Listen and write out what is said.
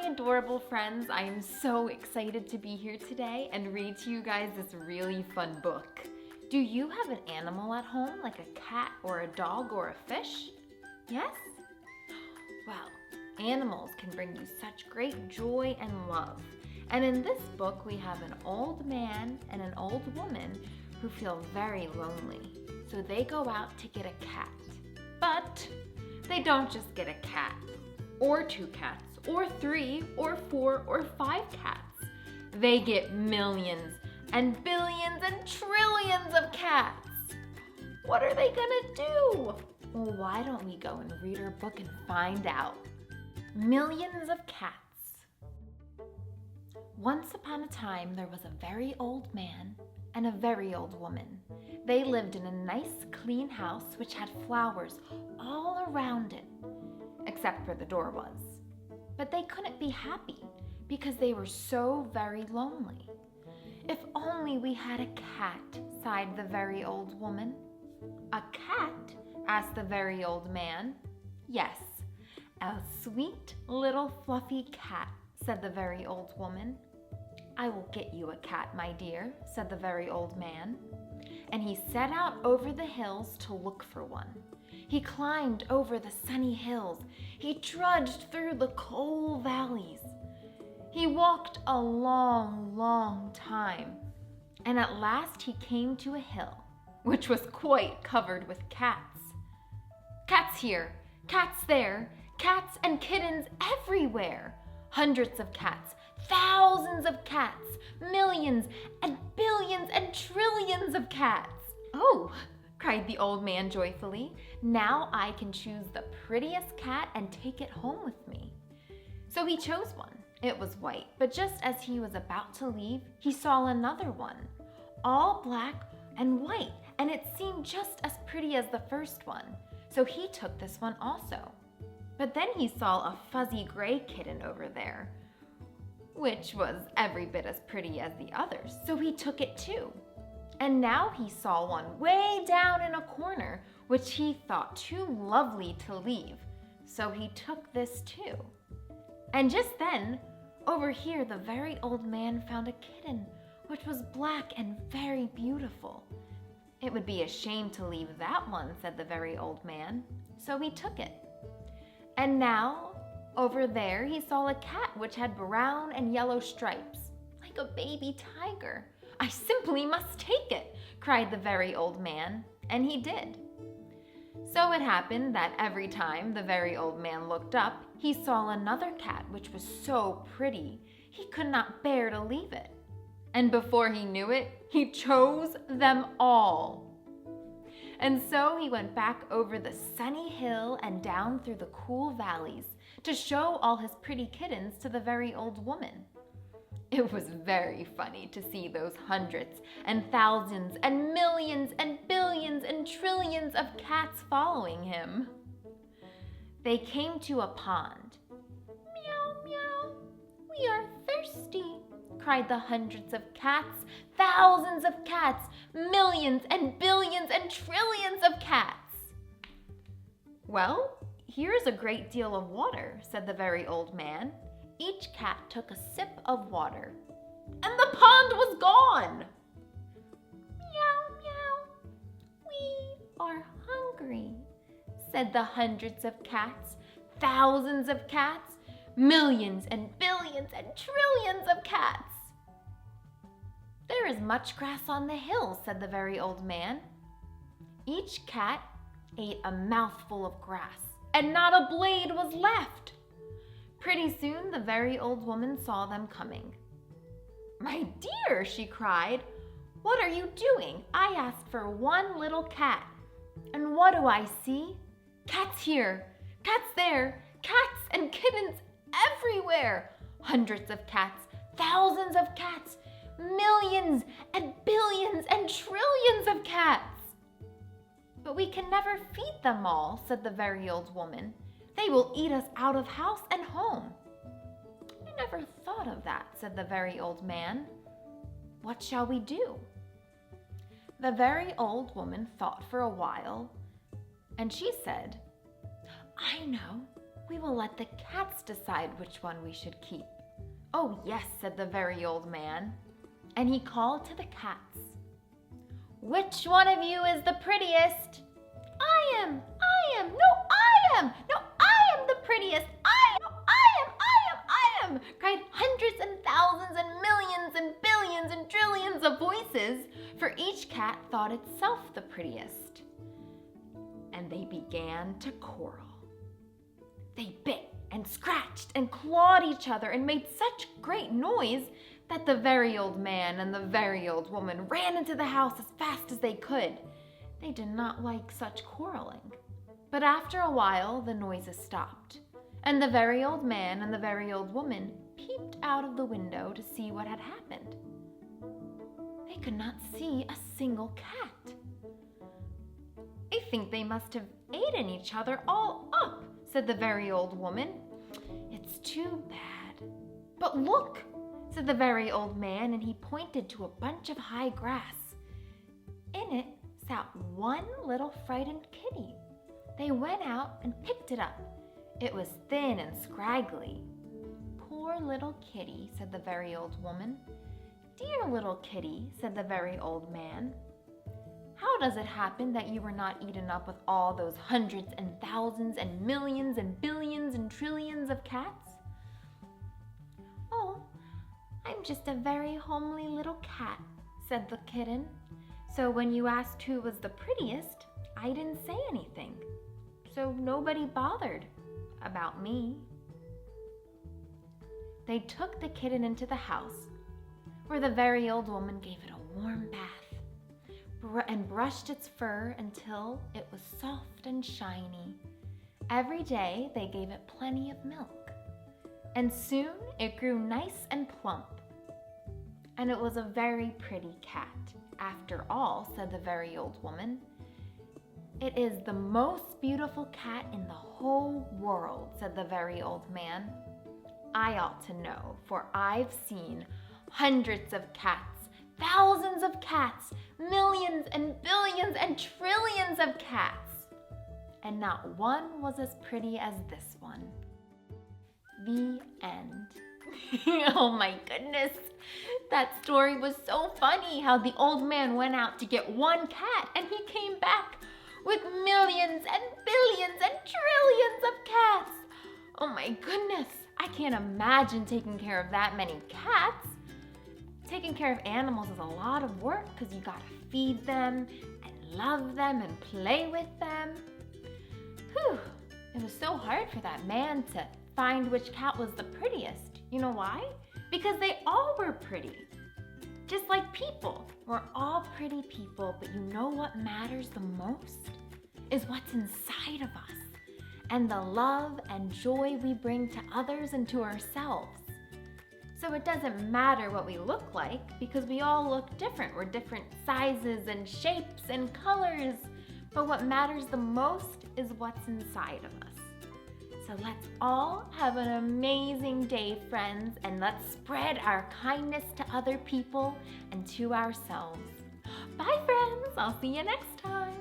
adorable friends. I am so excited to be here today and read to you guys this really fun book. Do you have an animal at home, like a cat or a dog or a fish? Yes? Well, animals can bring you such great joy and love. And in this book, we have an old man and an old woman who feel very lonely. So they go out to get a cat. But they don't just get a cat, or 2 cats, or 3, or 4, or 5 cats. They get millions and billions and trillions of cats. What are they gonna do? Well, why don't we go and read our book and find out? Millions of cats. Once upon a time, there was a very old man and a very old woman. They lived in a nice, clean house which had flowers all around it, except where the door was. But they couldn't be happy because they were so very lonely. If only we had a cat, sighed the very old woman. A cat? Asked the very old man. Yes, a sweet little fluffy cat, said the very old woman. I will get you a cat, my dear, said the very old man. And he set out over the hills to look for one. He climbed over the sunny hills. He trudged through the coal valleys. He walked a long, long time. And at last he came to a hill, which was quite covered with cats. Cats here, cats there, cats and kittens everywhere. Hundreds of cats, thousands of cats, millions and billions and trillions of cats. Oh, cried the old man joyfully. Now I can choose the prettiest cat and take it home with me. So he chose one. It was white, but just as he was about to leave, he saw another one, all black and white, and it seemed just as pretty as the first one. So he took this one also. But then he saw a fuzzy gray kitten over there, which was every bit as pretty as the others, so he took it too. And now he saw one way down in a corner, which he thought too lovely to leave, so he took this too. And just then, over here, the very old man found a kitten, which was black and very beautiful. It would be a shame to leave that one, said the very old man, so he took it. And now, over there, he saw a cat which had brown and yellow stripes, like a baby tiger. I simply must take it, cried the very old man, and he did. So it happened that every time the very old man looked up, he saw another cat which was so pretty, he could not bear to leave it. And before he knew it, he chose them all. And so he went back over the sunny hill and down through the cool valleys to show all his pretty kittens to the very old woman. It was very funny to see those hundreds and thousands and millions and billions and trillions of cats following him. They came to a pond. Meow, meow, we are thirsty, cried the hundreds of cats, thousands of cats, millions and billions and trillions of cats. Well, here's a great deal of water, said the very old man. Each cat took a sip of water, and the pond was gone. Meow, meow, we are hungry, said the hundreds of cats, thousands of cats, millions and billions and trillions of cats. There is much grass on the hills, said the very old man. Each cat ate a mouthful of grass, and not a blade was left. Pretty soon, the very old woman saw them coming. My dear, she cried, what are you doing? I asked for one little cat. And what do I see? Cats here, cats there, cats and kittens everywhere. Hundreds of cats, thousands of cats, millions and billions and trillions of cats. But we can never feed them all, said the very old woman. They will eat us out of house and home. I never thought of that, said the very old man. What shall we do? The very old woman thought for a while, and she said, I know. We will let the cats decide which one we should keep." "Oh, yes," said the very old man, and he called to the cats. "Which one of you is the prettiest?" I am, no, I am, no, I am the prettiest, I am, cried hundreds and thousands and millions and billions and trillions of voices, for each cat thought itself the prettiest. And they began to quarrel. They bit and scratched and clawed each other and made such great noise that the very old man and the very old woman ran into the house as fast as they could. They did not like such quarreling. But after a while, the noises stopped, and the very old man and the very old woman peeped out of the window to see what had happened. They could not see a single cat. "I think they must have eaten each other all up," said the very old woman. "It's too bad." "But look," said the very old man, and he pointed to a bunch of high grass. In it sat one little frightened kitty. They went out and picked it up. It was thin and scraggly. "Poor little kitty," said the very old woman. "Dear little kitty," said the very old man. "How does it happen that you were not eaten up with all those hundreds and thousands and millions and billions and trillions of cats?" "Oh, I'm just a very homely little cat," said the kitten. "So when you asked who was the prettiest, I didn't say anything. So nobody bothered about me." They took the kitten into the house, where the very old woman gave it a warm bath and brushed its fur until it was soft and shiny. Every day they gave it plenty of milk, and soon it grew nice and plump. And it was a very pretty cat. "After all," said the very old woman, "it is the most beautiful cat in the whole world," said the very old man. "I ought to know, for I've seen hundreds of cats, thousands of cats, millions and billions and trillions of cats, and not one was as pretty as this one." The end. Oh my goodness. That story was so funny, how the old man went out to get one cat and he came back with millions and billions and trillions of cats. Oh my goodness, I can't imagine taking care of that many cats. Taking care of animals is a lot of work because you gotta feed them and love them and play with them. Whew, it was so hard for that man to find which cat was the prettiest. You know why? Because they all were pretty. Just like people. We're all pretty people, but you know what matters the most? Is what's inside of us and the love and joy we bring to others and to ourselves. So it doesn't matter what we look like because we all look different. We're different sizes and shapes and colors. But what matters the most is what's inside of us. So let's all have an amazing day, friends, and let's spread our kindness to other people and to ourselves. Bye, friends. I'll see you next time.